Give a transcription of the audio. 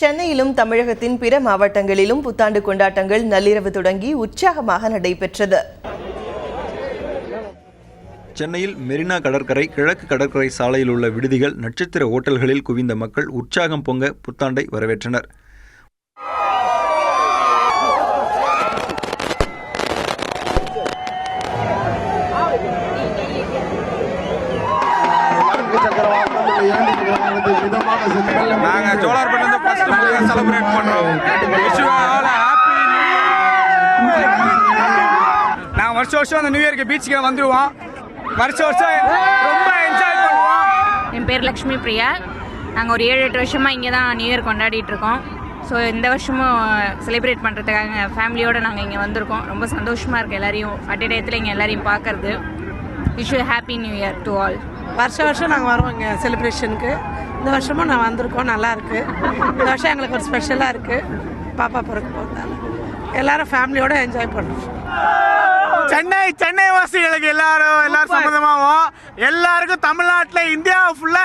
சென்னையிலும் தமிழகத்தின் பிற மாவட்டங்களிலும் புத்தாண்டு கொண்டாட்டங்கள் நள்ளிரவு தொடங்கி உற்சாகமாக நடைபெற்றது. சென்னையில் மெரினா கடற்கரை, கிழக்கு கடற்கரை சாலையில் உள்ள விடுதிகள், நட்சத்திர ஓட்டல்களில் குவிந்த மக்கள் உற்சாகம் பொங்க புத்தாண்டை வரவேற்றனர். நாங்கள் ஜோலார்பேட்ல ஃபர்ஸ்ட் செலிப்ரேட் பண்றோம். நாங்கள் வருஷம் அந்த நியூ இயர்க்கு பீச்சுக்கு வந்துடுவோம். வருஷம் ரொம்ப என்ஜாய் பண்ணுவோம். என் பேர் லக்ஷ்மி பிரியா. நாங்கள் ஒரு 7-8 வருஷமாக இங்கே தான் நியூ இயர் கொண்டாடிட்டு இருக்கோம். ஸோ இந்த வருஷமும் செலிப்ரேட் பண்ணுறதுக்காக ஃபேமிலியோடு நாங்கள் இங்கே வந்திருக்கோம். ரொம்ப சந்தோஷமாக இருக்குது எல்லாரையும் அட் டயத்தில் இங்கே எல்லாரையும் பார்க்கறது. Wish you happy new year to all. வருஷம் நாங்கள் வருவோம் இங்கே செலிப்ரேஷனுக்கு. இந்த வருஷமும் நான் வந்திருக்கோம், நல்லாயிருக்கு. இந்த வருஷம் எங்களுக்கு ஒரு ஸ்பெஷலாக இருக்குது. பாப்பா பிறக்க போகிறதால எல்லாரும் ஃபேமிலியோடு என்ஜாய் பண்ணுறோம். சென்னை வாசிகளுக்கு எல்லாரும் சம்மந்தமாகவும் எல்லாருக்கும் தமிழ்நாட்டில் இந்தியா ஃபுல்லாக